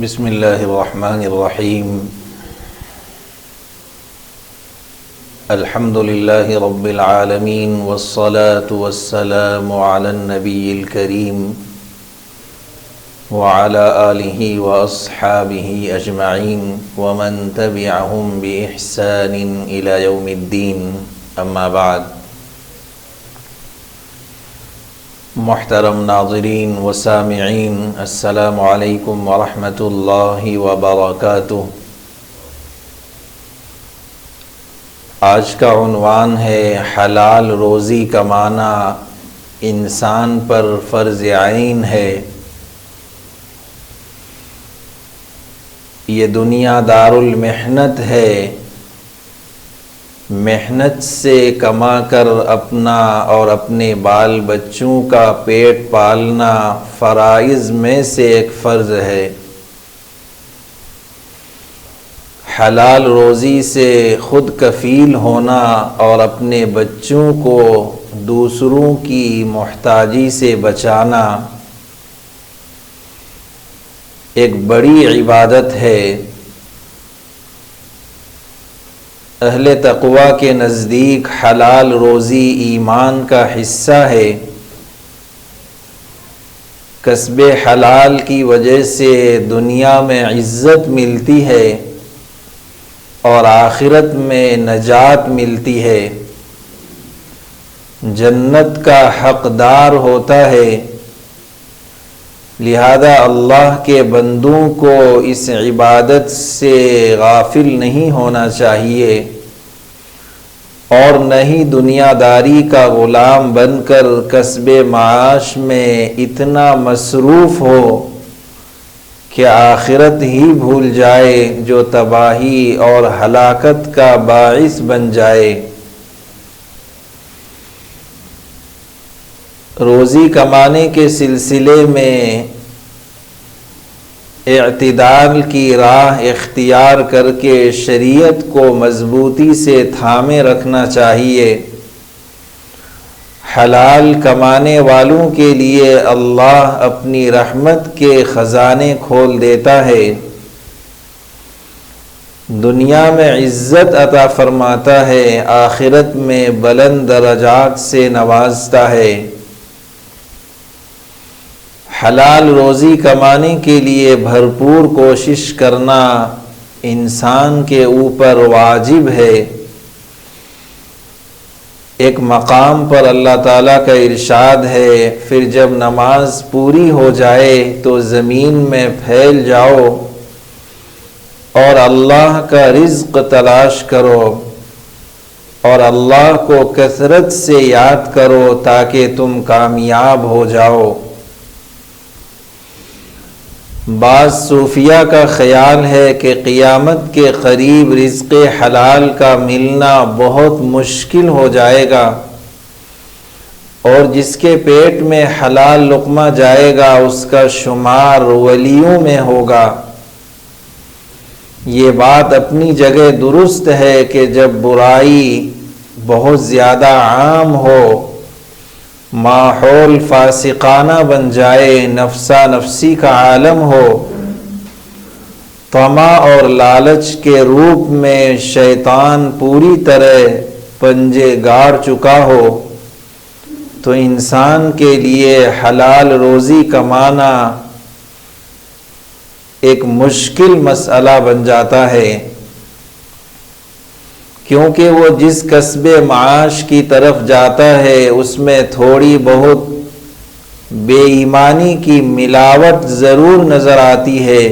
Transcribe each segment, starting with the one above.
بسم اللہ الرحمن الرحیم الحمد للہ رب العالمین والصلاة والسلام علی النبی الکریم وعلى آلہ واصحابہ اجمعین ومن تبعہم بإحسان الی یوم الدین اما بعد۔ محترم ناظرین و سامعین، السلام علیکم ورحمۃ اللہ وبرکاتہ۔ آج کا عنوان ہے حلال روزی کمانا انسان پر فرض عین ہے۔ یہ دنیا دار المحنت ہے، محنت سے کما کر اپنا اور اپنے بال بچوں کا پیٹ پالنا فرائض میں سے ایک فرض ہے۔ حلال روزی سے خود کفیل ہونا اور اپنے بچوں کو دوسروں کی محتاجی سے بچانا ایک بڑی عبادت ہے۔ اہل تقوی کے نزدیک حلال روزی ایمان کا حصہ ہے۔ کسب حلال کی وجہ سے دنیا میں عزت ملتی ہے اور آخرت میں نجات ملتی ہے، جنت کا حقدار ہوتا ہے۔ لہذا اللہ کے بندوں کو اس عبادت سے غافل نہیں ہونا چاہیے اور نہ ہی دنیا داری کا غلام بن کر کسب معاش میں اتنا مصروف ہو کہ آخرت ہی بھول جائے، جو تباہی اور ہلاکت کا باعث بن جائے۔ روزی کمانے کے سلسلے میں اعتدال کی راہ اختیار کر کے شریعت کو مضبوطی سے تھامے رکھنا چاہیے۔ حلال کمانے والوں کے لیے اللہ اپنی رحمت کے خزانے کھول دیتا ہے، دنیا میں عزت عطا فرماتا ہے، آخرت میں بلند درجات سے نوازتا ہے۔ حلال روزی کمانے کے لیے بھرپور کوشش کرنا انسان کے اوپر واجب ہے۔ ایک مقام پر اللہ تعالیٰ کا ارشاد ہے، پھر جب نماز پوری ہو جائے تو زمین میں پھیل جاؤ اور اللہ کا رزق تلاش کرو اور اللہ کو کثرت سے یاد کرو تاکہ تم کامیاب ہو جاؤ۔ بعض صوفیہ کا خیال ہے کہ قیامت کے قریب رزق حلال کا ملنا بہت مشکل ہو جائے گا اور جس کے پیٹ میں حلال لقمہ جائے گا اس کا شمار ولیوں میں ہوگا۔ یہ بات اپنی جگہ درست ہے کہ جب برائی بہت زیادہ عام ہو، ماحول فاسقانہ بن جائے، نفسا نفسی کا عالم ہو، طمع اور لالچ کے روپ میں شیطان پوری طرح پنجے گاڑ چکا ہو، تو انسان کے لیے حلال روزی کمانا ایک مشکل مسئلہ بن جاتا ہے، کیونکہ وہ جس کسب معاش کی طرف جاتا ہے اس میں تھوڑی بہت بے ایمانی کی ملاوٹ ضرور نظر آتی ہے،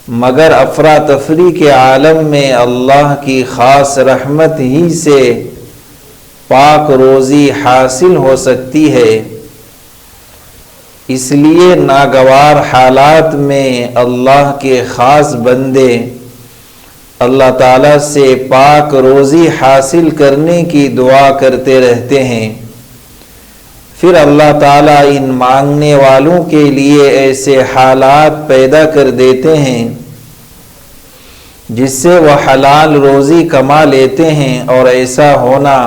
مگر افراتفری کے عالم میں اللہ کی خاص رحمت ہی سے پاک روزی حاصل ہو سکتی ہے۔ اس لیے ناگوار حالات میں اللہ کے خاص بندے اللہ تعالیٰ سے پاک روزی حاصل کرنے کی دعا کرتے رہتے ہیں، پھر اللہ تعالیٰ ان مانگنے والوں کے لیے ایسے حالات پیدا کر دیتے ہیں جس سے وہ حلال روزی کما لیتے ہیں، اور ایسا ہونا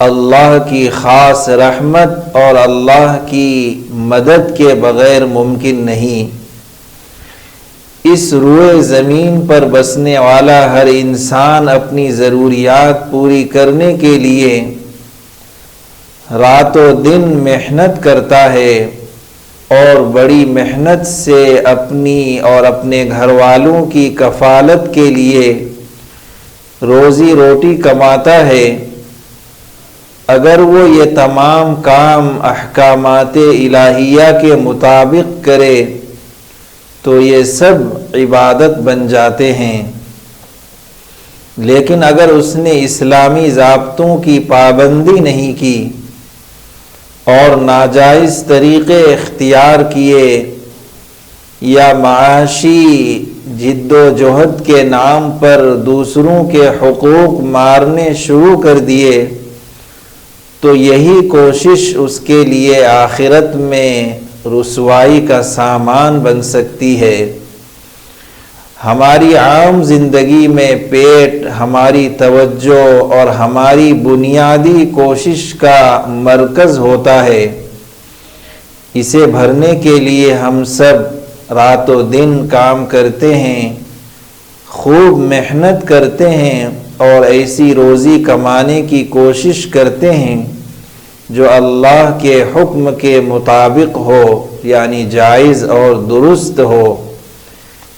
اللہ کی خاص رحمت اور اللہ کی مدد کے بغیر ممکن نہیں۔ اس روئے زمین پر بسنے والا ہر انسان اپنی ضروریات پوری کرنے کے لیے رات و دن محنت کرتا ہے اور بڑی محنت سے اپنی اور اپنے گھر والوں کی کفالت کے لیے روزی روٹی کماتا ہے، اگر وہ یہ تمام کام احکامات الہیہ کے مطابق کرے تو یہ سب عبادت بن جاتے ہیں۔ لیکن اگر اس نے اسلامی ضابطوں کی پابندی نہیں کی اور ناجائز طریقے اختیار کیے یا معاشی جد و جہد کے نام پر دوسروں کے حقوق مارنے شروع کر دیے تو یہی کوشش اس کے لیے آخرت میں رسوائی کا سامان بن سکتی ہے۔ ہماری عام زندگی میں پیٹ ہماری توجہ اور ہماری بنیادی کوشش کا مرکز ہوتا ہے۔ اسے بھرنے کے لیے ہم سب رات و دن کام کرتے ہیں، خوب محنت کرتے ہیں اور ایسی روزی کمانے کی کوشش کرتے ہیں جو اللہ کے حکم کے مطابق ہو، یعنی جائز اور درست ہو۔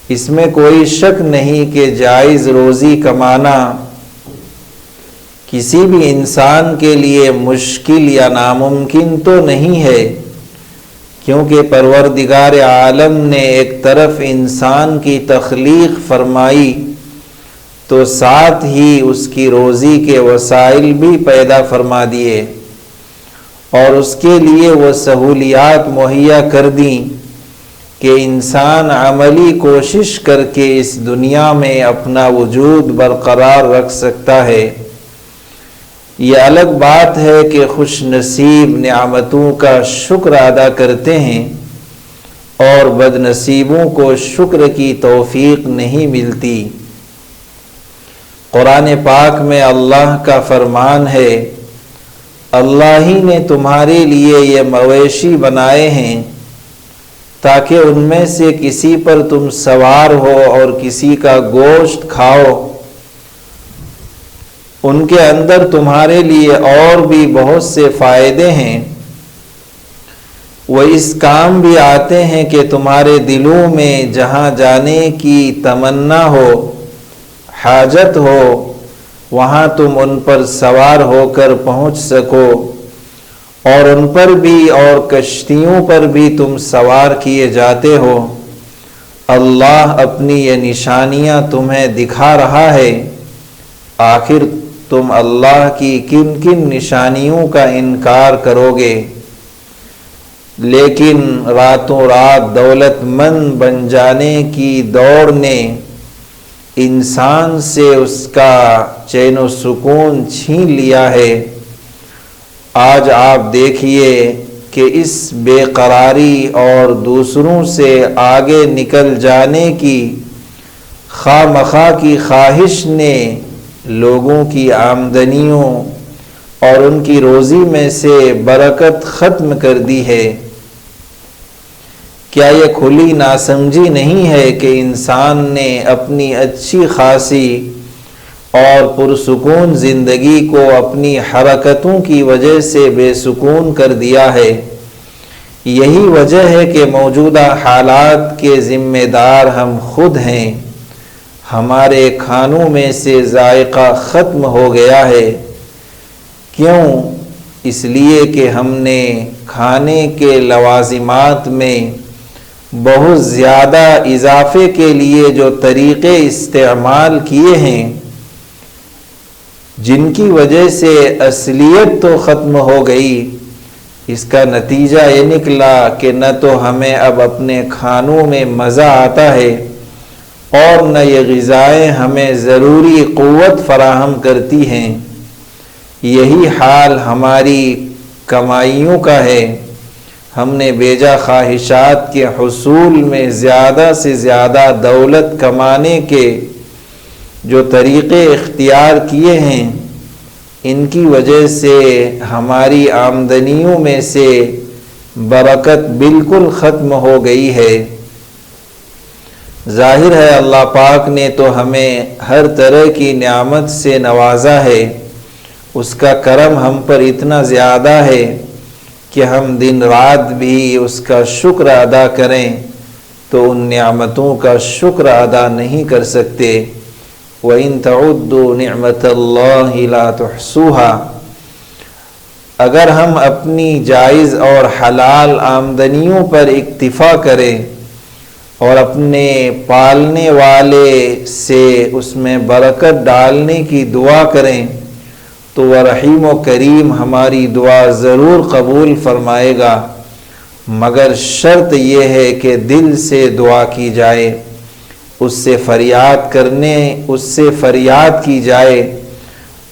اس میں کوئی شک نہیں کہ جائز روزی کمانا کسی بھی انسان کے لیے مشکل یا ناممکن تو نہیں ہے، کیونکہ پروردگار عالم نے ایک طرف انسان کی تخلیق فرمائی تو ساتھ ہی اس کی روزی کے وسائل بھی پیدا فرما دیے اور اس کے لیے وہ سہولیات مہیا کر دیں کہ انسان عملی کوشش کر کے اس دنیا میں اپنا وجود برقرار رکھ سکتا ہے۔ یہ الگ بات ہے کہ خوش نصیب نعمتوں کا شکر ادا کرتے ہیں اور بد نصیبوں کو شکر کی توفیق نہیں ملتی۔ قرآن پاک میں اللہ کا فرمان ہے، اللہ ہی نے تمہارے لیے یہ مویشی بنائے ہیں تاکہ ان میں سے کسی پر تم سوار ہو اور کسی کا گوشت کھاؤ، ان کے اندر تمہارے لیے اور بھی بہت سے فائدے ہیں۔ وہ اس کام بھی آتے ہیں کہ تمہارے دلوں میں جہاں جانے کی تمنا ہو، حاجت ہو، وہاں تم ان پر سوار ہو کر پہنچ سکو، اور ان پر بھی اور کشتیوں پر بھی تم سوار کیے جاتے ہو۔ اللہ اپنی یہ نشانیاں تمہیں دکھا رہا ہے، آخر تم اللہ کی کن کن نشانیوں کا انکار کرو گے؟ لیکن راتوں رات دولت مند بن جانے کی دوڑ نے انسان سے اس کا چین و سکون چھین لیا ہے۔ آج آپ دیکھیے کہ اس بے قراری اور دوسروں سے آگے نکل جانے کی خواہ مخواہ کی خواہش نے لوگوں کی آمدنیوں اور ان کی روزی میں سے برکت ختم کر دی ہے۔ کیا یہ کھلی ناسمجھی نہیں ہے کہ انسان نے اپنی اچھی خاصی اور پرسکون زندگی کو اپنی حرکتوں کی وجہ سے بے سکون کر دیا ہے؟ یہی وجہ ہے کہ موجودہ حالات کے ذمہ دار ہم خود ہیں۔ ہمارے کھانوں میں سے ذائقہ ختم ہو گیا ہے۔ کیوں؟ اس لیے کہ ہم نے کھانے کے لوازمات میں بہت زیادہ اضافے کے لیے جو طریقے استعمال کیے ہیں، جن کی وجہ سے اصلیت تو ختم ہو گئی، اس کا نتیجہ یہ نکلا کہ نہ تو ہمیں اب اپنے کھانوں میں مزہ آتا ہے اور نہ یہ غذائیں ہمیں ضروری قوت فراہم کرتی ہیں۔ یہی حال ہماری کمائیوں کا ہے۔ ہم نے بیجا خواہشات کے حصول میں زیادہ سے زیادہ دولت کمانے کے جو طریقے اختیار کیے ہیں، ان کی وجہ سے ہماری آمدنیوں میں سے برکت بالکل ختم ہو گئی ہے۔ ظاہر ہے اللہ پاک نے تو ہمیں ہر طرح کی نعمت سے نوازا ہے، اس کا کرم ہم پر اتنا زیادہ ہے کہ ہم دن رات بھی اس کا شکر ادا کریں تو ان نعمتوں کا شکر ادا نہیں کر سکتے۔ وَإِن تَعُدُّوا نِعْمَةَ اللَّهِ لَا تُحْصُوهَا، اگر ہم اپنی جائز اور حلال آمدنیوں پر اکتفا کریں اور اپنے پالنے والے سے اس میں برکت ڈالنے کی دعا کریں تو وہ رحیم و کریم ہماری دعا ضرور قبول فرمائے گا، مگر شرط یہ ہے کہ دل سے دعا کی جائے، اس سے فریاد کی جائے۔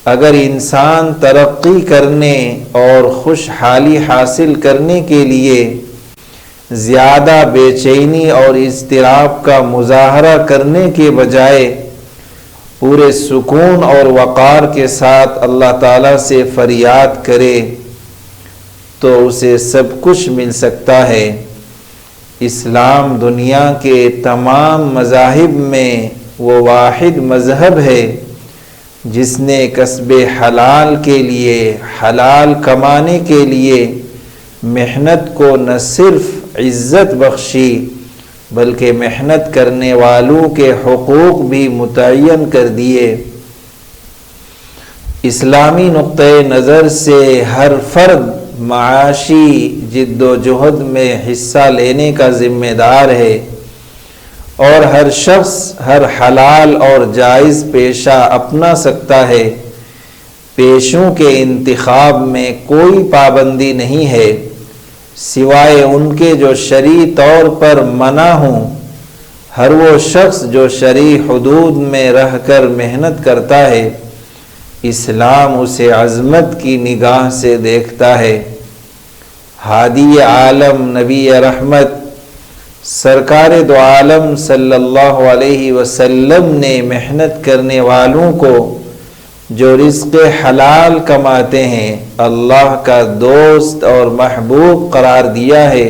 اگر انسان ترقی کرنے اور خوشحالی حاصل کرنے کے لیے زیادہ بے چینی اور اضطراب کا مظاہرہ کرنے کے بجائے پورے سکون اور وقار کے ساتھ اللہ تعالیٰ سے فریاد کرے تو اسے سب کچھ مل سکتا ہے۔ اسلام دنیا کے تمام مذاہب میں وہ واحد مذہب ہے جس نے کسب حلال کے لیے، حلال کمانے کے لیے محنت کو نہ صرف عزت بخشی بلکہ محنت کرنے والوں کے حقوق بھی متعین کر دیے۔ اسلامی نقطۂ نظر سے ہر فرد معاشی جد و جہد میں حصہ لینے کا ذمہ دار ہے اور ہر شخص ہر حلال اور جائز پیشہ اپنا سکتا ہے۔ پیشوں کے انتخاب میں کوئی پابندی نہیں ہے سوائے ان کے جو شرعی طور پر منع ہوں۔ ہر وہ شخص جو شرعی حدود میں رہ کر محنت کرتا ہے اسلام اسے عظمت کی نگاہ سے دیکھتا ہے۔ ہادی عالم نبی رحمت سرکار دو عالم صلی اللہ علیہ وسلم نے محنت کرنے والوں کو جو رزق حلال کماتے ہیں اللہ کا دوست اور محبوب قرار دیا ہے،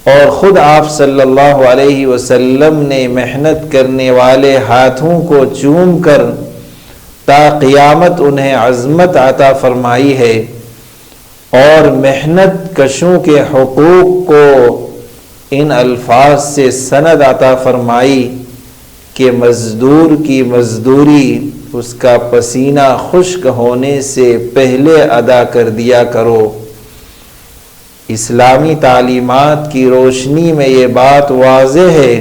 اور خود آپ صلی اللہ علیہ وسلم نے محنت کرنے والے ہاتھوں کو چوم کر تا قیامت انہیں عظمت عطا فرمائی ہے، اور محنت کشوں کے حقوق کو ان الفاظ سے سند عطا فرمائی کہ مزدور کی مزدوری اس کا پسینہ خشک ہونے سے پہلے ادا کر دیا کرو۔ اسلامی تعلیمات کی روشنی میں یہ بات واضح ہے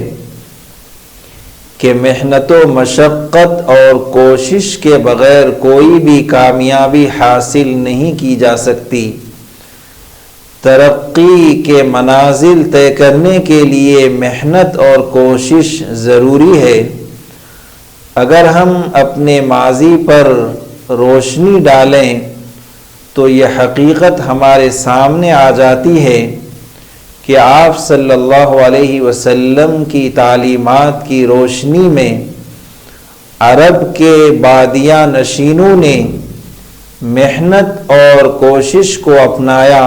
کہ محنت و مشقت اور کوشش کے بغیر کوئی بھی کامیابی حاصل نہیں کی جا سکتی۔ ترقی کے منازل طے کرنے کے لیے محنت اور کوشش ضروری ہے۔ اگر ہم اپنے ماضی پر روشنی ڈالیں تو یہ حقیقت ہمارے سامنے آ جاتی ہے کہ آپ صلی اللہ علیہ وسلم کی تعلیمات کی روشنی میں عرب کے بادیہ نشینوں نے محنت اور کوشش کو اپنایا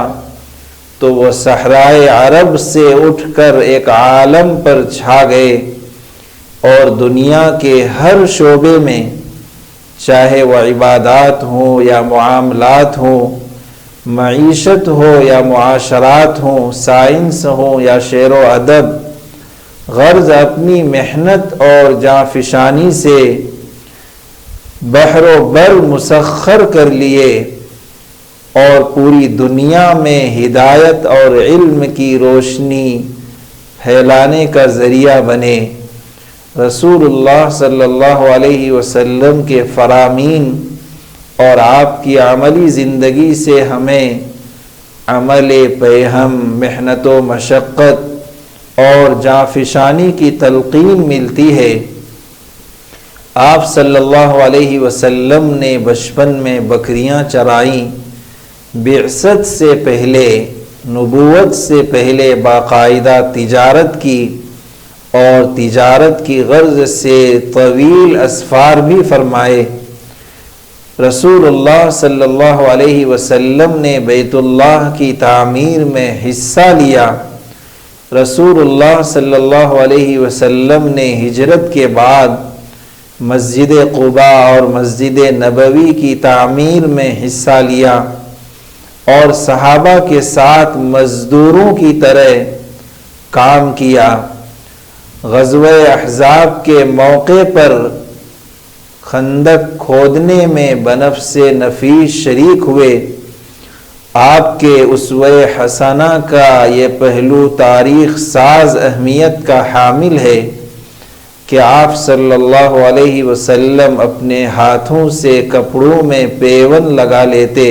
تو وہ صحرائے عرب سے اٹھ کر ایک عالم پر چھا گئے، اور دنیا کے ہر شعبے میں چاہے وہ عبادات ہوں یا معاملات ہوں، معیشت ہو یا معاشرات ہوں، سائنس ہو یا شعر و ادب، غرض اپنی محنت اور جانفشانی سے بحر و بر مسخر کر لیے اور پوری دنیا میں ہدایت اور علم کی روشنی پھیلانے کا ذریعہ بنے۔ رسول اللہ صلی اللہ علیہ وسلم کے فرامین اور آپ کی عملی زندگی سے ہمیں عمل پیہم، محنت و مشقت اور جانفشانی کی تلقین ملتی ہے۔ آپ صلی اللہ علیہ وسلم نے بچپن میں بکریاں چرائیں، بعثت سے پہلے، نبوت سے پہلے باقاعدہ تجارت کی، اور تجارت کی غرض سے طویل اسفار بھی فرمائے۔ رسول اللہ صلی اللہ علیہ وسلم نے بیت اللہ کی تعمیر میں حصہ لیا۔ رسول اللہ صلی اللہ علیہ وسلم نے ہجرت کے بعد مسجد قباء اور مسجد نبوی کی تعمیر میں حصہ لیا اور صحابہ کے ساتھ مزدوروں کی طرح کام کیا۔ غزوہ احزاب کے موقع پر خندق کھودنے میں بنفس نفیس شریک ہوئے۔ آپ کے اسوہ حسنہ کا یہ پہلو تاریخ ساز اہمیت کا حامل ہے کہ آپ صلی اللہ علیہ وسلم اپنے ہاتھوں سے کپڑوں میں پیون لگا لیتے،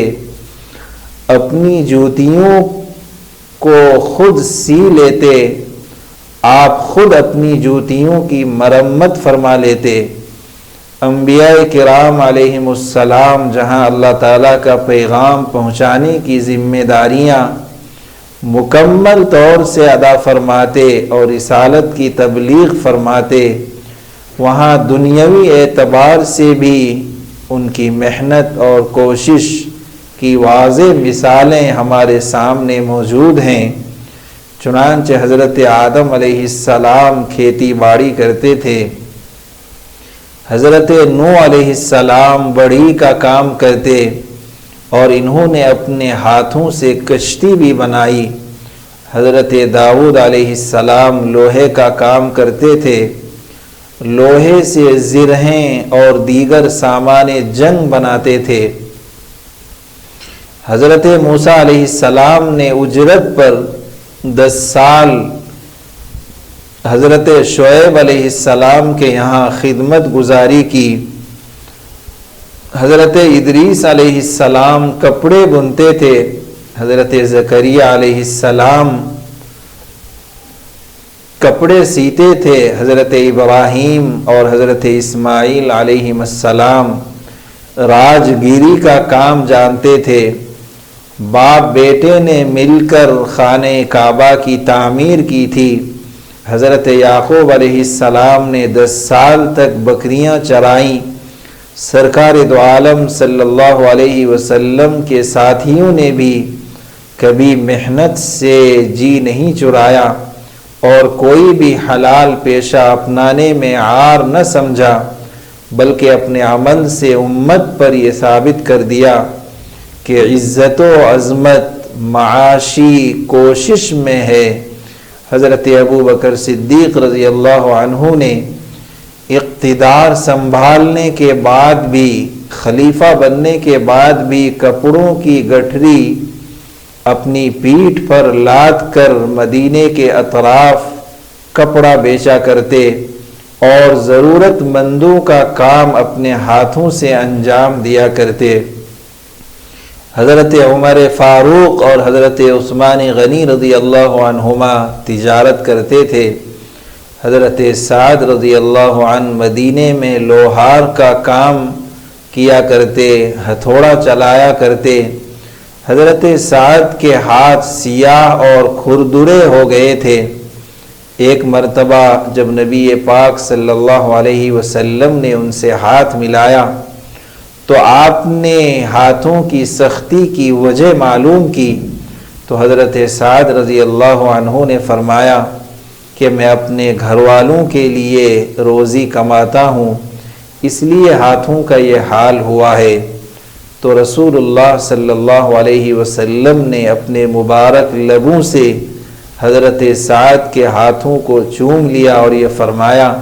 اپنی جوتیوں کو خود سی لیتے، آپ خود اپنی جوتیوں کی مرمت فرما لیتے۔ انبیاء کرام علیہم السلام جہاں اللہ تعالیٰ کا پیغام پہنچانے کی ذمہ داریاں مکمل طور سے ادا فرماتے اور رسالت کی تبلیغ فرماتے، وہاں دنیاوی اعتبار سے بھی ان کی محنت اور کوشش کی واضح مثالیں ہمارے سامنے موجود ہیں۔ چنانچہ حضرت آدم علیہ السلام کھیتی باڑی کرتے تھے، حضرت نوح علیہ السلام بڑھی کا کام کرتے اور انہوں نے اپنے ہاتھوں سے کشتی بھی بنائی۔ حضرت داؤد علیہ السلام لوہے کا کام کرتے تھے، لوہے سے زرہیں اور دیگر سامان جنگ بناتے تھے۔ حضرت موسیٰ علیہ السلام نے اجرت پر 10 سال حضرت شعیب علیہ السلام کے یہاں خدمت گزاری کی۔ حضرت ادریس علیہ السلام کپڑے بنتے تھے، حضرت زکریا علیہ السلام کپڑے سیتے تھے، حضرت ابراہیم اور حضرت اسماعیل علیہ السلام راجگیری کا کام جانتے تھے۔ باپ بیٹے نے مل کر خانہ کعبہ کی تعمیر کی تھی۔ حضرت یعقوب علیہ السلام نے 10 سال تک بکریاں چرائیں۔ سرکار دو عالم صلی اللہ علیہ وسلم کے ساتھیوں نے بھی کبھی محنت سے جی نہیں چرایا اور کوئی بھی حلال پیشہ اپنانے میں عار نہ سمجھا، بلکہ اپنے عمل سے امت پر یہ ثابت کر دیا کہ عزت و عظمت معاشی کوشش میں ہے۔ حضرت ابو بکر صدیق رضی اللہ عنہ نے اقتدار سنبھالنے کے بعد بھی، خلیفہ بننے کے بعد بھی کپڑوں کی گٹھری اپنی پیٹھ پر لاد کر مدینے کے اطراف کپڑا بیچا کرتے اور ضرورت مندوں کا کام اپنے ہاتھوں سے انجام دیا کرتے۔ حضرت عمر فاروق اور حضرت عثمان غنی رضی اللہ عنہما تجارت کرتے تھے۔ حضرت سعد رضی اللہ عنہ مدینے میں لوہار کا کام کیا کرتے، ہتھوڑا چلایا کرتے۔ حضرت سعد کے ہاتھ سیاہ اور کھردرے ہو گئے تھے۔ ایک مرتبہ جب نبی پاک صلی اللہ علیہ وسلم نے ان سے ہاتھ ملایا تو آپ نے ہاتھوں کی سختی کی وجہ معلوم کی، تو حضرت سعد رضی اللہ عنہ نے فرمایا کہ میں اپنے گھر والوں کے لیے روزی کماتا ہوں، اس لیے ہاتھوں کا یہ حال ہوا ہے۔ تو رسول اللہ صلی اللہ علیہ وسلم نے اپنے مبارک لبوں سے حضرت سعد کے ہاتھوں کو چوم لیا اور یہ فرمایا،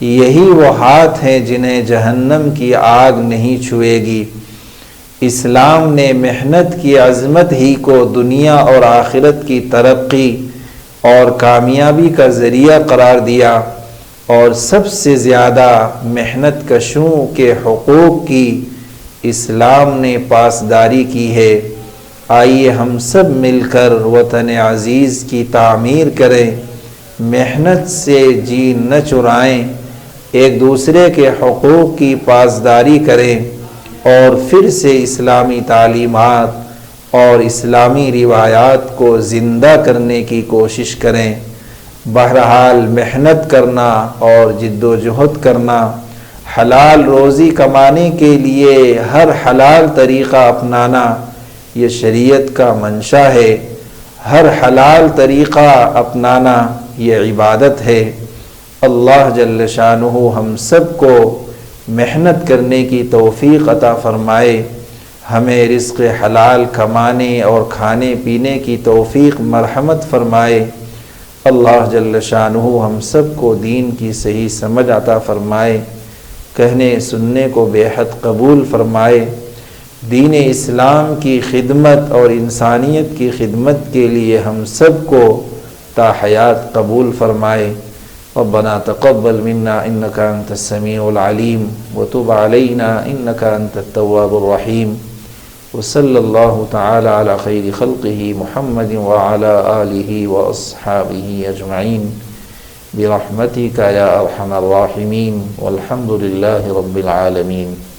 یہی وہ ہاتھ ہیں جنہیں جہنم کی آگ نہیں چھوئے گی۔ اسلام نے محنت کی عظمت ہی کو دنیا اور آخرت کی ترقی اور کامیابی کا ذریعہ قرار دیا اور سب سے زیادہ محنت کشوں کے حقوق کی اسلام نے پاسداری کی ہے۔ آئیے ہم سب مل کر وطن عزیز کی تعمیر کریں، محنت سے جی نہ چرائیں، ایک دوسرے کے حقوق کی پاسداری کریں اور پھر سے اسلامی تعلیمات اور اسلامی روایات کو زندہ کرنے کی کوشش کریں۔ بہرحال محنت کرنا اور جد و جہد کرنا، حلال روزی کمانے کے لیے ہر حلال طریقہ اپنانا، یہ شریعت کا منشا ہے۔ ہر حلال طریقہ اپنانا یہ عبادت ہے۔ اللہ جل شانہ ہم سب کو محنت کرنے کی توفیق عطا فرمائے، ہمیں رزق حلال کمانے اور کھانے پینے کی توفیق مرحمت فرمائے۔ اللہ جل شانہ ہم سب کو دین کی صحیح سمجھ عطا فرمائے، کہنے سننے کو بے حد قبول فرمائے، دین اسلام کی خدمت اور انسانیت کی خدمت کے لیے ہم سب کو تا حیات قبول فرمائے۔ ربنا تقبل منا انك انت السميع العليم وتب علينا انك انت التواب الرحيم، وصلى الله تعالى على خير خلقه محمد وعلى آله وأصحابه أجمعين برحمتك يا أرحم الراحمين، والحمد لله رب العالمين۔